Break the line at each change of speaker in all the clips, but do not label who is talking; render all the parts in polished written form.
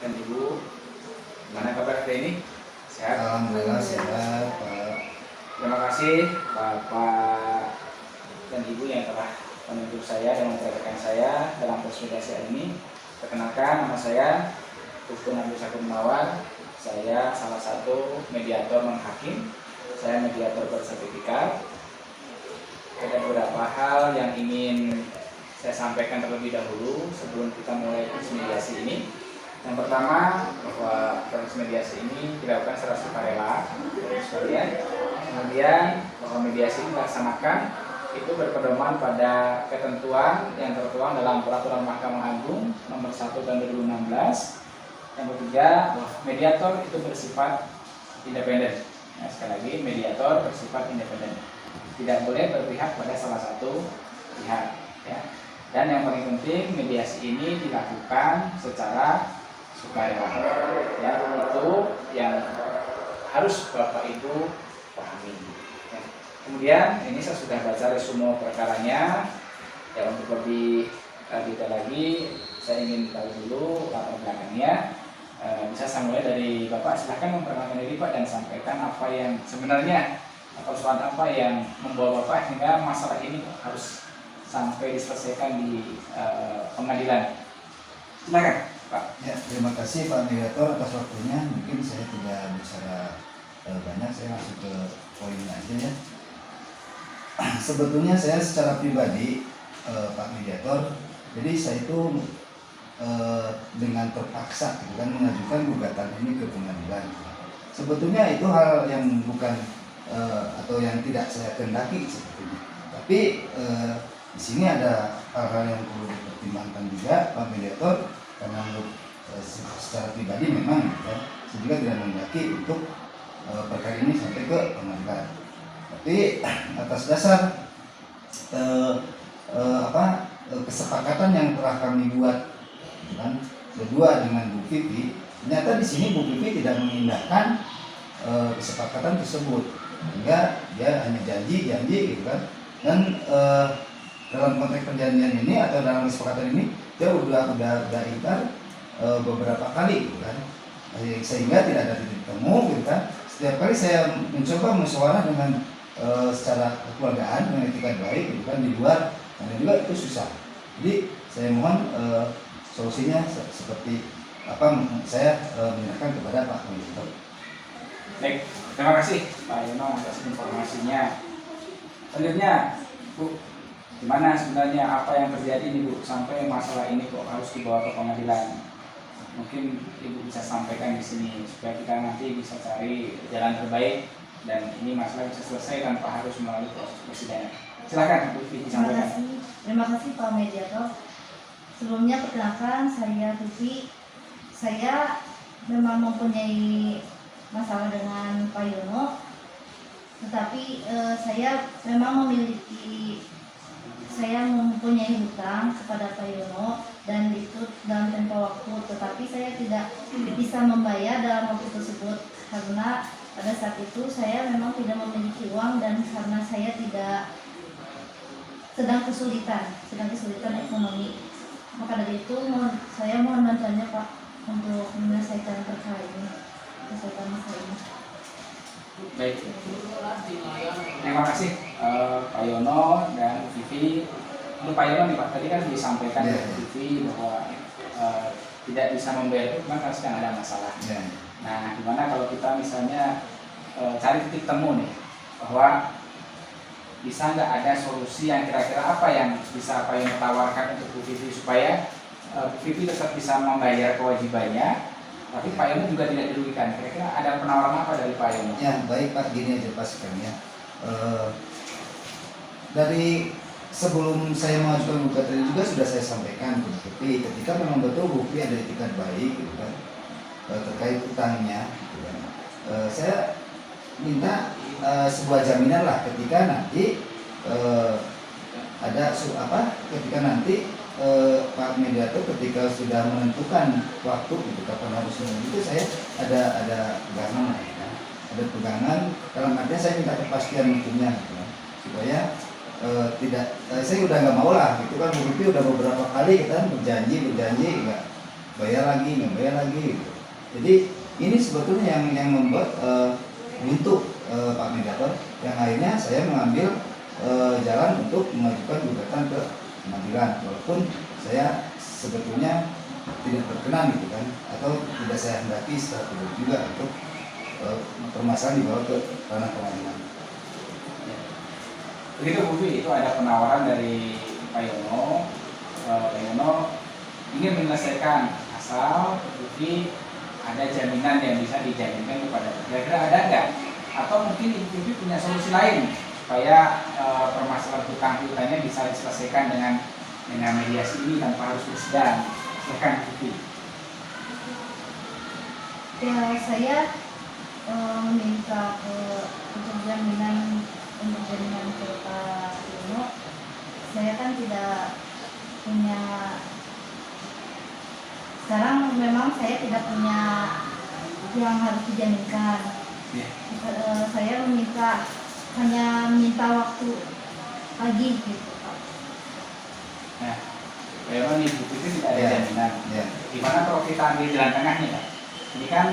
dan Ibu. Gimana kabar hari ini? Sehat?
Alhamdulillah sehat, Pak.
Terima kasih Bapak dan Ibu yang telah menunjuk saya dan memperhatikan saya dalam konsultasi hari ini. Perkenalkan, nama saya Dr. Abdul Syakur Mawar. Saya salah satu mediator non-hakim. Saya mediator bersertifikat. Ada beberapa hal yang ingin saya sampaikan terlebih dahulu sebelum kita mulai proses mediasi ini. Yang pertama, bahwa proses mediasi ini dilakukan secara sukarela, sekalian. Kemudian bahwa mediasi ini dilaksanakan itu berpedoman pada ketentuan yang tertuang dalam Peraturan Mahkamah Agung Nomor 1 Tahun 2016. Yang ketiga, mediator itu bersifat independen. Nah, sekali lagi, mediator bersifat independen. Tidak boleh berpihak pada salah satu pihak. Ya. Dan yang paling penting, mediasi ini dilakukan secara sukarela. Ya, itu yang harus Bapak Ibu pahami. Ya. Kemudian ini saya sudah baca resume perkaranya. Ya, untuk lebih detail lagi, saya ingin tahu dulu latar belakangnya. Bisa saya mulai dari Bapak, silahkan memperkenalkan diri Pak dan sampaikan apa yang sebenarnya atau soal apa yang membawa Bapak hingga masalah ini harus sampai diselesaikan di pengadilan. Silakan Pak.
Ya, terima kasih Pak Mediator atas waktunya. Mungkin saya tidak bicara banyak, saya masuk ke poin aja ya. Sebetulnya saya secara pribadi Pak Mediator, jadi saya itu dengan terpaksa gitu kan mengajukan gugatan ini ke pengadilan. Sebetulnya itu hal yang bukan atau yang tidak saya kehendaki sebetulnya. Tapi di sini ada hal-hal yang perlu dipertimbangkan juga Pak Mediator, karena menurut secara pribadi memang ya, saya juga tidak menghendaki untuk perkara ini sampai ke pengadilan. Tapi atas dasar kesepakatan yang telah kami buat kan berdua dengan Bu Vivi, ternyata di sini Bu Vivi tidak mengindahkan kesepakatan tersebut, sehingga dia hanya janji gitu kan. Dan dalam konteks perjanjian ini atau dalam kesepakatan ini dia udah ingkar beberapa kali gitu kan, sehingga tidak ada titik temu gitu kan. Setiap kali saya mencoba musyawarah dengan secara kekeluargaan dengan etika baik gitu kan di luar, dan juga itu susah. Jadi saya mohon solusinya seperti apa, saya menyerahkan kepada Pak Mediator.
Baik, terima kasih Pak Yono atas informasinya. Selanjutnya, Bu, gimana sebenarnya apa yang terjadi nih Bu sampai masalah ini kok harus dibawa ke pengadilan? Mungkin Ibu bisa sampaikan di sini supaya kita nanti bisa cari jalan terbaik dan ini masalah bisa selesai tanpa harus melalui proses persidangan. Silakan Bu Vivi sampaikan.
Terima kasih Pak Mediator. Sebelumnya perkenalkan, saya Vivi. Saya memang mempunyai masalah dengan Pak Yono, tetapi saya memang mempunyai hutang kepada Pak Yono dan itu dalam tempo waktu, tetapi saya tidak bisa membayar dalam waktu tersebut karena pada saat itu saya memang tidak memiliki uang dan karena saya tidak sedang kesulitan ekonomi. Maka dari itu saya mohon bantuannya Pak untuk menyelesaikan perkara ini, menyelesaikan masalah ini.
Baik, terima kasih Pak Yono dan Vivi. Untuk Pak Yono nih Pak, tadi kan disampaikan oleh Vivi bahwa tidak bisa membayar itu karena sedang ada masalah. Nah, gimana kalau kita misalnya cari titik temu nih, bahwa bisa nggak ada solusi yang kira-kira apa yang bisa Pak Yono tawarkan untuk Bu Vivi supaya Bu Vivi tetap bisa membayar kewajibannya, tapi Pak Yono juga tidak dirugikan. Kira-kira ada penawaran apa dari Pak Yono?
Ya baik Pak, gini aja Pak sekalian. Dari sebelum saya mengajukan gugatan juga sudah saya sampaikan, tapi ketika memang betul Bu Vivi ada etikat baik gitu kan, terkait utangnya, gitu kan. Saya minta sebuah jaminan lah ketika nanti ketika nanti Pak Mediator ketika sudah menentukan waktu gitu kapan harus itu, saya ada pegangan ya. Ada pegangan dalam artinya saya minta kepastian hukumnya gitu, supaya saya udah nggak mau lah gitu kan. Bu Vivi udah beberapa kali kita berjanji bayar lagi, nggak bayar lagi gitu. Jadi ini sebetulnya yang membuat buntu Pak Mediator, yang akhirnya saya mengambil jalan untuk mengajukan gugatan ke pengadilan, walaupun saya sebetulnya tidak berkenan gitu kan, atau tidak saya hendaki secara pribadi juga untuk permasalahan dibawa ke ranah pengadilan.
Begitu Bu Fi, itu ada penawaran dari Pak Yono. Yono ingin menyelesaikan asal Bu Fi ada jaminan yang bisa dijaminkan kepada. Kira-kira ada nggak? Atau mungkin Ibu Fi punya solusi lain supaya permasalahan hutang piutangnya bisa diselesaikan dengan mediasi ini tanpa harus bersidang. Silakan Bu Fi.
Ya, saya meminta untuk jaminan ke Pak Yono. Saya kan tidak punya, sekarang memang saya tidak punya yang harus dijaminkan. Saya hanya minta waktu lagi gitu Pak.
Nah, memang nih Bu Fi tidak ada jaminan.
Ya.
Gimana kalau kita ambil jalan tengahnya, Pak? Ini kan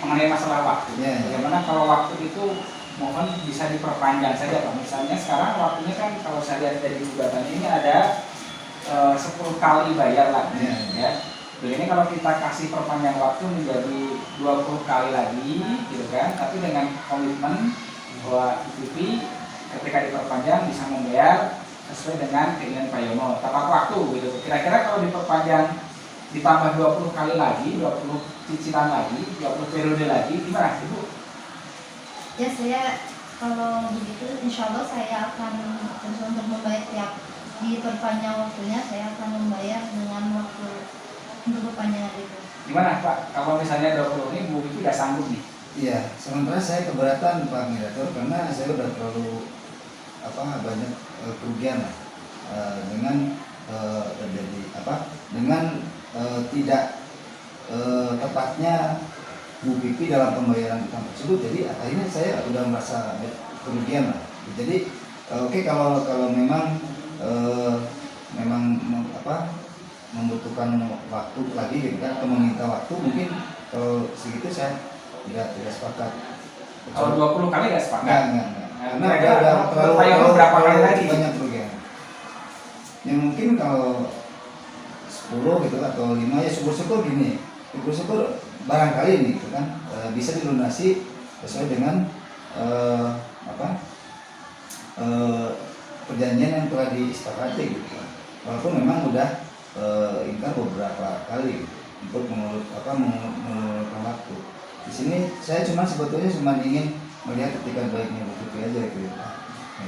mengenai masalah waktu.
Ya.
Bagaimana kalau waktu itu mohon bisa diperpanjang saja, Pak. Misalnya sekarang waktunya kan kalau saya lihat dari gugatan ini ada 10 kali bayar lagi, ya. Jadi kalau kita kasih perpanjang waktu menjadi 20 kali lagi, gitu kan? Tapi dengan komitmen bahwa TV ketika diperpanjang bisa membayar sesuai dengan keinginan Pak Yono, tepat waktu, gitu. Kira-kira kalau diperpanjang ditambah 20 kali lagi, 20 cicilan lagi, 20 periode lagi, gimana Ibu?
Ya, saya kalau begitu insya Allah saya akan berusaha untuk membayar tiap diperpanjang waktunya, saya akan membayar dengan waktu untuk perpanjangan itu.
Gimana Pak, kalau misalnya 20 ini Bu Vivi udah sanggup nih?
Iya, sementara saya keberatan Pak Mediator karena saya udah terlalu banyak kerugian lah, dengan terjadi dengan tidak tepatnya Bu Vivi dalam pembayaran utang tersebut. Jadi akhirnya saya udah merasa kerugian lah. Jadi oke, kalau memang membutuhkan waktu lagi gitu kan, atau meminta waktu, mungkin kalau segitu saya tidak sepakat.
Kalau 20 kali nggak sepakat?
Enggak. Karena
udah
terlalu
berapa kali lagi?
Banyak kerugian. Ya mungkin kalau 10 gitu atau 5 ya syukur-syukur gini. Syukur-syukur barangkali nih gitu kan bisa dilunasi sesuai dengan perjanjian yang telah disepakati gitu. Walaupun memang udah ingkar beberapa kali untuk mengulurkan waktu. Di sini saya sebetulnya cuma ingin melihat etikat baiknya Bu Vivi aja gitu.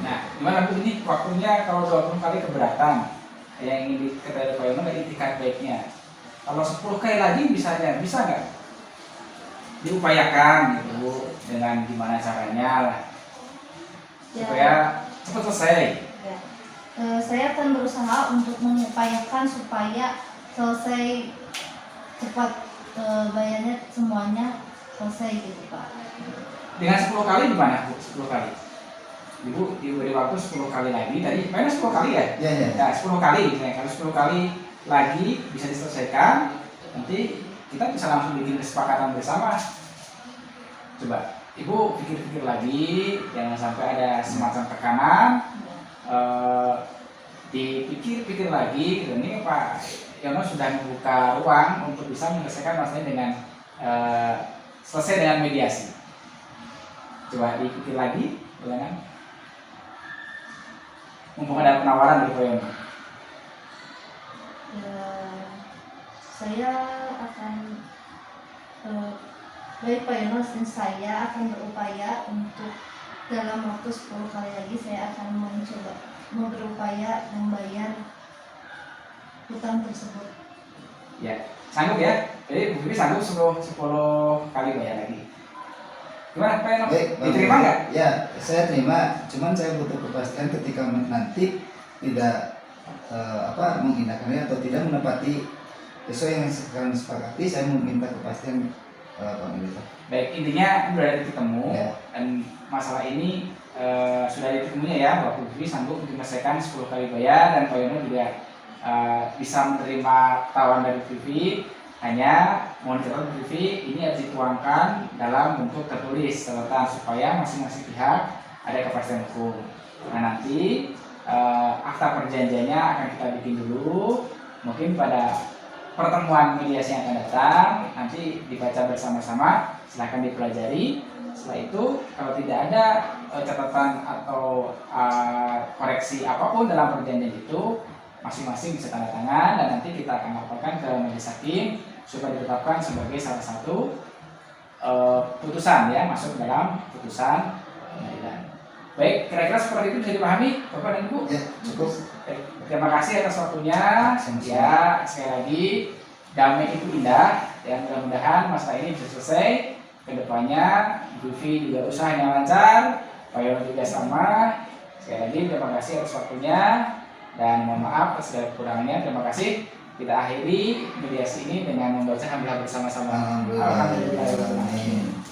Nah, gimana Bu, ini waktunya kalau 20 kali keberatan yang ingin diketahui Pak Yono dari etikat baiknya. Kalau 10 kali lagi bisa nggak diupayakan gitu Bu, dengan gimana caranya lah supaya cepat selesai.
Ya. Saya akan berusaha untuk mengupayakan supaya selesai cepat, bayarnya semuanya selesai gitu Pak.
Dengan 10 kali gimana Bu? 10 kali Ibu diberi waktu 10 kali lagi, tadi mainnya 10 kali ya?
Iya.
Nah, 10 kali misalnya, kalau 10 kali lagi bisa diselesaikan, nanti kita bisa langsung bikin kesepakatan bersama. Coba Ibu pikir-pikir lagi, jangan sampai ada semacam tekanan. Dipikir-pikir lagi, gitu. Ini Pak Yono sudah membuka ruang untuk bisa menyelesaikan masalahnya dengan selesai dengan mediasi. Coba dipikir lagi, boleh kan? Mumpung ada penawaran dari Pak Yono.
Ya, saya akan baik Pak Yono, dan saya akan berupaya untuk dalam waktu 10 kali lagi saya akan berupaya membayar hutang tersebut.
Ya, sanggup ya? Jadi Bu Vivi sanggup 10 kali bayar lagi. Gimana Pak Yono? Diterima nggak?
Ya, saya terima. Cuman saya butuh kepastian ketika nanti tidak mengindahkannya atau tidak menepati sesuai yang sekarang disepakati. Saya meminta kepastian Pak Mediator.
Baik, intinya sudah ada titik temu
Ya.
dan masalah ini sudah ada titik temunya ya, bahwa Bu Vivi sanggup menyelesaikan 10 kali bayar dan Pak Yono juga bisa menerima tawaran dari Bu Vivi Hanya mohon dicatat Bu Vivi, ini harus dituangkan dalam bentuk tertulis catatan supaya masing-masing pihak ada kepastian hukum. Nah nanti akta perjanjiannya akan kita bikin dulu, mungkin pada pertemuan mediasi yang akan datang nanti dibaca bersama-sama, silahkan dipelajari. Setelah itu kalau tidak ada catatan atau koreksi apapun dalam perjanjian itu, masing-masing bisa tanda tangan dan nanti kita akan laporkan ke majelis hakim supaya ditetapkan sebagai salah satu putusan ya, masuk dalam putusan pengadilan. Baik, kira-kira seperti itu bisa dipahami Bapak dan Ibu?
Ya, cukup.
Baik, terima kasih atas waktunya. Ya, sekali lagi damai itu indah ya, mudah-mudahan masalah ini bisa selesai. Kedepannya Bu Vivi juga usahanya lancar, Pak Yono juga sama. Sekali lagi terima kasih atas waktunya dan mohon maaf atas segala kekurangannya. Terima kasih. Kita akhiri mediasi ini dengan membaca hamdalah bersama-sama.
Alhamdulillah.
Alhamdulillah.